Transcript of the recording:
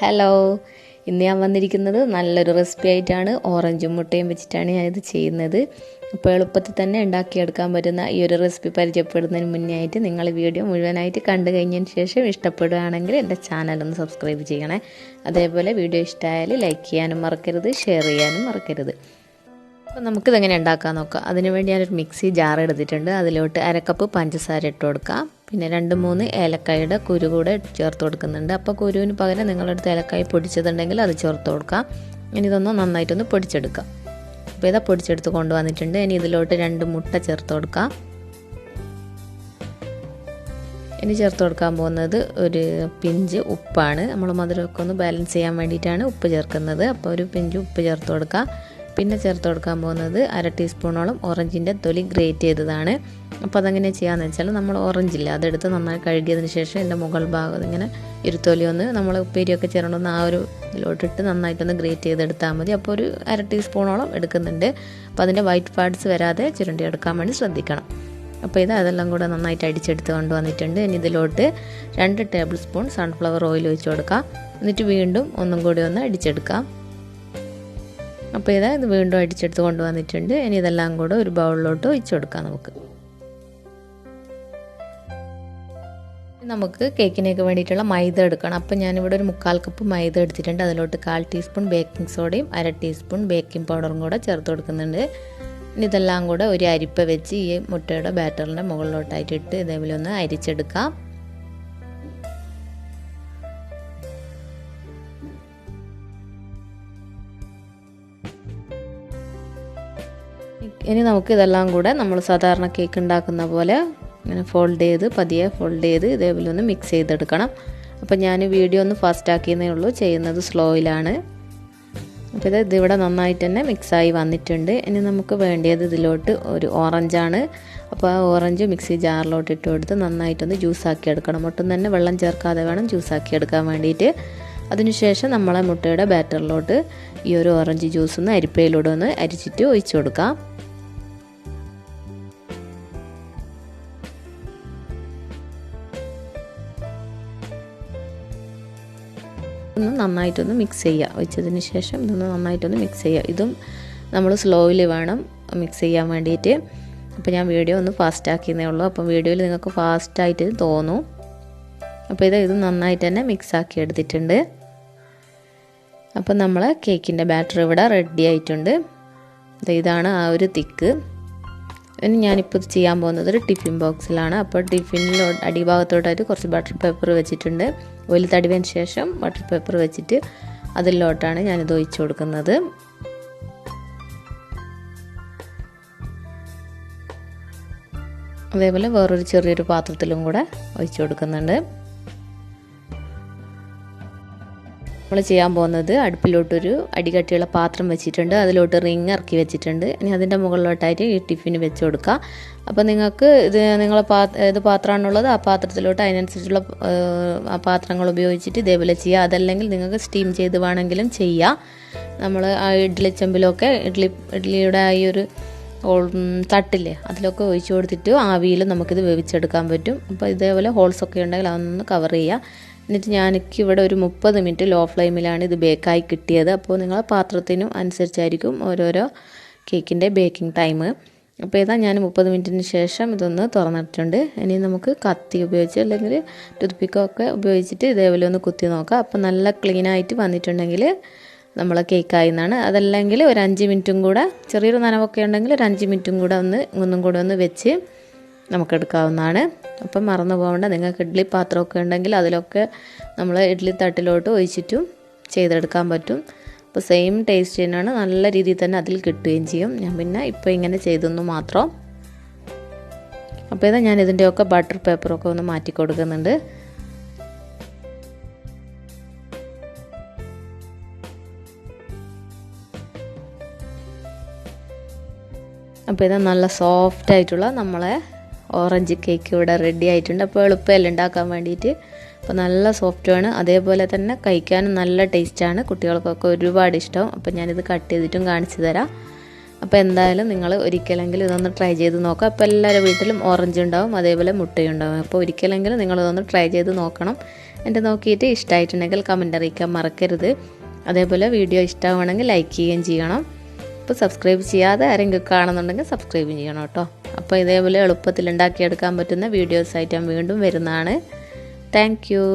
Hello, ഇന്ന് ഞാൻ വന്നിരിക്കുന്നത് നല്ലൊരു റെസിപ്പി ആയിട്ടാണ്. ഓറഞ്ചും മുട്ടയും വെച്ചിട്ടാണ് ഞാനിത് ചെയ്യുന്നത്. അപ്പോൾ എളുപ്പത്തിൽ തന്നെ ഉണ്ടാക്കിയെടുക്കാൻ പറ്റുന്ന ഈ ഒരു റെസിപ്പി പരിചയപ്പെടുന്നതിന് മുന്നേ ആയിട്ട് നിങ്ങൾ വീഡിയോ മുഴുവനായിട്ട് കണ്ടു കഴിഞ്ഞതിന് ശേഷം ഇഷ്ടപ്പെടുകയാണെങ്കിൽ എൻ്റെ ചാനലൊന്ന് സബ്സ്ക്രൈബ് ചെയ്യണേ. അതേപോലെ വീഡിയോ ഇഷ്ടമായാൽ ലൈക്ക് ചെയ്യാനും മറക്കരുത്, ഷെയർ ചെയ്യാനും മറക്കരുത്. അപ്പോൾ നമുക്കിതെങ്ങനെ ഉണ്ടാക്കാൻ നോക്കാം. അതിനുവേണ്ടി ഞാനൊരു മിക്സി ജാർ എടുത്തിട്ടുണ്ട്. അതിലോട്ട് അരക്കപ്പ് പഞ്ചസാര ഇട്ട് കൊടുക്കാം. പിന്നെ 2-3 ഏലക്കായുടെ കുരു കൂടെ ചേർത്ത് കൊടുക്കുന്നുണ്ട്. അപ്പോൾ കുരുവിന് പകരം നിങ്ങളടുത്ത് ഏലക്കായ പൊടിച്ചതുണ്ടെങ്കിൽ അത് ചേർത്ത് കൊടുക്കാം. ഇനി ഇതൊന്ന് നന്നായിട്ടൊന്ന് പൊടിച്ചെടുക്കാം. അപ്പോൾ ഇതാ പൊടിച്ചെടുത്ത് കൊണ്ടുവന്നിട്ടുണ്ട്. ഇനി ഇതിലോട്ട് 2 മുട്ട ചേർത്ത് കൊടുക്കാം. ഇനി ചേർത്ത് കൊടുക്കാൻ പോകുന്നത് ഒരു പിഞ്ച് ഉപ്പാണ്. നമ്മൾ മധുരമൊക്കെ ഒന്ന് ബാലൻസ് ചെയ്യാൻ വേണ്ടിയിട്ടാണ് ഉപ്പ് ചേർക്കുന്നത്. അപ്പോൾ ഒരു പിഞ്ച് ഉപ്പ് ചേർത്ത് കൊടുക്കാം. പിന്നെ ചേർത്ത് കൊടുക്കാൻ പോകുന്നത് 1/2 ടീസ്പൂണോളം ഓറഞ്ചിൻ്റെ തൊലി ഗ്രേറ്റ് ചെയ്തതാണ്. അപ്പോൾ അതെങ്ങനെ ചെയ്യാമെന്ന് വെച്ചാൽ നമ്മൾ ഓറഞ്ചില്ല അതെടുത്ത് നന്നായി കഴുകിയതിന് ശേഷം ഇതിൻ്റെ മുകൾ ഭാഗം ഇങ്ങനെ ഇരുത്തൊലി ഒന്ന് നമ്മൾ ഉപ്പേരിയൊക്കെ ചേർന്നൊന്ന് ആ ഒരു ഇതിലോട്ടിട്ട് നന്നായിട്ടൊന്ന് ഗ്രേറ്റ് ചെയ്തെടുത്താൽ മതി. അപ്പോൾ ഒരു 1/2 ടീസ്പൂണോളം എടുക്കുന്നുണ്ട്. അപ്പോൾ അതിൻ്റെ വൈറ്റ് പാർട്സ് വരാതെ ചുരണ്ടി എടുക്കാൻ വേണ്ടി ശ്രദ്ധിക്കണം. അപ്പോൾ അതെല്ലാം കൂടെ നന്നായിട്ട് അടിച്ചെടുത്ത് കൊണ്ടുവന്നിട്ടുണ്ട്. ഇനി ഇതിലോട്ട് 2 ടേബിൾ സ്പൂൺ സൺഫ്ലവർ ഓയിൽ ഒഴിച്ച് കൊടുക്കാം. എന്നിട്ട് വീണ്ടും ഒന്നും കൂടി ഒന്ന് അടിച്ചെടുക്കാം. അപ്പോൾ ഇത് വീണ്ടും അടിച്ചെടുത്ത് കൊണ്ടുവന്നിട്ടുണ്ട്. ഇനി ഇതെല്ലാം കൂടെ ഒരു ബൗളിലോട്ട് ഒഴിച്ചു കൊടുക്കാം. നമുക്ക് കേക്കിനൊക്കെ വേണ്ടിയിട്ടുള്ള മൈദ എടുക്കണം. അപ്പോൾ ഞാനിവിടെ ഒരു 1/4 കപ്പ് മൈദ എടുത്തിട്ടുണ്ട്. അതിലോട്ട് 1/4 ടീസ്പൂൺ ബേക്കിംഗ് സോഡയും 1/2 ടീസ്പൂൺ ബേക്കിംഗ് പൗഡറും കൂടെ ചേർത്ത് കൊടുക്കുന്നുണ്ട്. ഇനി ഇതെല്ലാം കൂടെ ഒരു അരിപ്പ വെച്ച് ഈ മുട്ടയുടെ ബാറ്ററിൻ്റെ മുകളിലോട്ടായിട്ട് ഇട്ട് ഇതേപോലെ ഒന്ന് അരിച്ചെടുക്കാം. ഇനി നമുക്ക് ഇതെല്ലാം കൂടെ നമ്മൾ സാധാരണ കേക്ക് ഉണ്ടാക്കുന്ന പോലെ ഇങ്ങനെ പതിയെ ഫോൾഡ് ചെയ്ത് ഇതേപോലെ ഒന്ന് മിക്സ് ചെയ്തെടുക്കണം. അപ്പോൾ ഞാൻ വീഡിയോ ഒന്ന് ഫാസ്റ്റ് ആക്കിയതേ ഉള്ളൂ, ചെയ്യുന്നത് സ്ലോയിലാണ്. അപ്പോൾ ഇതിവിടെ നന്നായിട്ട് തന്നെ മിക്സായി വന്നിട്ടുണ്ട്. ഇനി നമുക്ക് വേണ്ടിയത് ഇതിലോട്ട് ഒരു ഓറഞ്ചാണ്. അപ്പോൾ ആ ഓറഞ്ച് മിക്സി ജാറിലോട്ട് ഇട്ട് കൊടുത്ത് നന്നായിട്ടൊന്ന് ജ്യൂസാക്കി എടുക്കണം. ഒട്ടും തന്നെ വെള്ളം ചേർക്കാതെ വേണം ജ്യൂസാക്കി എടുക്കാൻ വേണ്ടിയിട്ട്. അതിനുശേഷം നമ്മളെ മുട്ടയുടെ ബാറ്ററിലോട്ട് ഈ ഒരു ഓറഞ്ച് ജ്യൂസ് ഒന്ന് അരിപ്പയിലൂടെ ഒന്ന് അരിച്ചിട്ട് ഒഴിച്ചു കൊടുക്കാം. ഒന്ന് നന്നായിട്ടൊന്ന് മിക്സ് ചെയ്യുക. ഒഴിച്ചതിന് ശേഷം ഇതൊന്ന് നന്നായിട്ടൊന്ന് മിക്സ് ചെയ്യുക. ഇതും നമ്മൾ സ്ലോയിൽ വേണം മിക്സ് ചെയ്യാൻ വേണ്ടിയിട്ട്. അപ്പോൾ ഞാൻ വീഡിയോ ഒന്ന് ഫാസ്റ്റ് ആക്കിയതേ ഉള്ളൂ. അപ്പോൾ വീഡിയോയിൽ നിങ്ങൾക്ക് ഫാസ്റ്റായിട്ട് തോന്നും. അപ്പോൾ ഇത് നന്നായിട്ട് തന്നെ മിക്സ് ആക്കി എടുത്തിട്ടുണ്ട്. അപ്പോൾ നമ്മൾ കേക്കിൻ്റെ ബാറ്റർ ഇവിടെ റെഡി ആയിട്ടുണ്ട്. ഇതാണ് ആ ഒരു തിക്ക്. ഇനി ഞാനിപ്പോൾ ഇത് ചെയ്യാൻ പോകുന്നത് ഒരു ടിഫിൻ ബോക്സിലാണ്. അപ്പോൾ ടിഫിനിലോ അടിഭാഗത്തോട്ടായിട്ട് കുറച്ച് ബട്ടർ പേപ്പർ വെച്ചിട്ടുണ്ട്. ഓയിൽ തടവിയതിന് ശേഷം ബട്ടർ പേപ്പർ വെച്ചിട്ട് അതിലോട്ടാണ് ഞാനിത് ഒഴിച്ചു കൊടുക്കുന്നത്. അതേപോലെ വേറൊരു ചെറിയൊരു പാത്രത്തിലും കൂടെ ഒഴിച്ചു കൊടുക്കുന്നുണ്ട്. നമ്മൾ ചെയ്യാൻ പോകുന്നത് അടുപ്പിലോട്ടൊരു അടികട്ടിയുള്ള പാത്രം വെച്ചിട്ടുണ്ട്. അതിലോട്ട് റിങ് ഇറക്കി വെച്ചിട്ടുണ്ട്. ഇനി അതിൻ്റെ മുകളിലോട്ടായിട്ട് ഈ ടിഫിന് വെച്ച് കൊടുക്കുക. അപ്പോൾ നിങ്ങൾക്ക് ഏത് പാത്രമാണുള്ളത് ആ പാത്രത്തിലോട്ട് അതിനനുസരിച്ചുള്ള ആ പാത്രങ്ങൾ ഉപയോഗിച്ചിട്ട് ഇതേപോലെ ചെയ്യുക. അതല്ലെങ്കിൽ നിങ്ങൾക്ക് സ്റ്റീം ചെയ്ത് വേണമെങ്കിലും ചെയ്യാം. നമ്മൾ ആ ഇഡ്ഡലി ചെമ്പിലൊക്കെ ഇഡ്ഡലിയുടെ ആ ഈ ഒരു തട്ടില്ലേ അതിലൊക്കെ ഒഴിച്ചു കൊടുത്തിട്ട് ആവിയിൽ നമുക്കിത് വേവിച്ചെടുക്കാൻ പറ്റും. അപ്പോൾ ഇതേപോലെ ഹോൾസൊക്കെ ഉണ്ടെങ്കിൽ അതൊന്ന് കവർ ചെയ്യുക. എന്നിട്ട് എനിക്കിവിടെ ഒരു 30 മിനിറ്റ് ലോ ഫ്ലെയിമിലാണ് ഇത് ബേക്കായി കിട്ടിയത്. അപ്പോൾ നിങ്ങളെ പാത്രത്തിനും അനുസരിച്ചായിരിക്കും ഓരോരോ കേക്കിൻ്റെ ബേക്കിംഗ് ടൈം. അപ്പോൾ ഞാൻ 30 മിനിറ്റിന് ശേഷം ഇതൊന്ന് തുറന്നിട്ടുണ്ട്. ഇനി നമുക്ക് കത്തി ഉപയോഗിച്ച് അല്ലെങ്കിൽ ടൂത്ത്പിക്കൊക്കെ ഉപയോഗിച്ചിട്ട് ഇതേപോലെ ഒന്ന് കുത്തി നോക്കാം. അപ്പോൾ നല്ല ക്ലീനായിട്ട് വന്നിട്ടുണ്ടെങ്കിൽ നമ്മളെ കേക്കായി എന്നാണ്. അതല്ലെങ്കിൽ ഒരു 5 മിനിറ്റും കൂടെ ചെറിയൊരു നനവൊക്കെ ഉണ്ടെങ്കിൽ ഒരു 5 മിനിറ്റും കൂടെ ഒന്നും കൂടെ ഒന്ന് വെച്ച് നമുക്കെടുക്കാവുന്നതാണ്. അപ്പം മറന്നു പോകേണ്ട, നിങ്ങൾക്ക് ഇഡ്ഡലി പാത്രമൊക്കെ ഉണ്ടെങ്കിൽ അതിലൊക്കെ നമ്മൾ ഇഡ്ഡലി തട്ടിലോട്ട് ഒഴിച്ചിട്ടും ചെയ്തെടുക്കാൻ പറ്റും. അപ്പോൾ സെയിം ടേസ്റ്റ് തന്നെയാണ്, നല്ല രീതിയിൽ തന്നെ അതിൽ കിട്ടുകയും ചെയ്യും. ഞാൻ പിന്നെ ഇപ്പോൾ ഇങ്ങനെ ചെയ്തെന്നു മാത്രം. അപ്പോൾ ഞാൻ ഇതിൻ്റെയൊക്കെ ബട്ടർ പേപ്പറൊക്കെ ഒന്ന് മാറ്റി കൊടുക്കുന്നുണ്ട്. അപ്പോൾ നല്ല സോഫ്റ്റ് ആയിട്ടുള്ള നമ്മളെ ഓറഞ്ച് കേക്ക് ഇവിടെ റെഡി ആയിട്ടുണ്ട്. അപ്പോൾ എളുപ്പമല്ല ഉണ്ടാക്കാൻ വേണ്ടിയിട്ട്. അപ്പോൾ നല്ല സോഫ്റ്റുമാണ്, അതേപോലെ തന്നെ കഴിക്കാനും നല്ല ടേസ്റ്റാണ്. കുട്ടികൾക്കൊക്കെ ഒരുപാട് ഇഷ്ടം. അപ്പോൾ ഞാനിത് കട്ട് ചെയ്തിട്ടും കാണിച്ചു തരാം. അപ്പോൾ എന്തായാലും നിങ്ങൾ ഒരിക്കലെങ്കിലും ഇതൊന്ന് ട്രൈ ചെയ്ത് നോക്കാം. അപ്പോൾ എല്ലാവരുടെ വീട്ടിലും ഓറഞ്ച് ഉണ്ടാവും, അതേപോലെ മുട്ടയും ഉണ്ടാവും. അപ്പോൾ ഒരിക്കലെങ്കിലും നിങ്ങളിതൊന്ന് ട്രൈ ചെയ്ത് നോക്കണം. എൻ്റെ നോക്കിയിട്ട് ഇഷ്ടമായിട്ടുണ്ടെങ്കിൽ കമൻ്റ് അറിയിക്കാൻ മറക്കരുത്. അതേപോലെ വീഡിയോ ഇഷ്ടമാണെങ്കിൽ ലൈക്ക് ചെയ്യുകയും ചെയ്യണം. അപ്പോൾ സബ്സ്ക്രൈബ് ചെയ്യാതെ ആരെങ്കിലും കാണുന്നുണ്ടെങ്കിൽ സബ്സ്ക്രൈബ് ചെയ്യണം കേട്ടോ. അപ്പോൾ ഇതേപോലെ എളുപ്പത്തിൽ ഉണ്ടാക്കിയെടുക്കാൻ പറ്റുന്ന വീഡിയോസായിട്ട് ഞാൻ വീണ്ടും വരുന്നതാണ്. Thank you.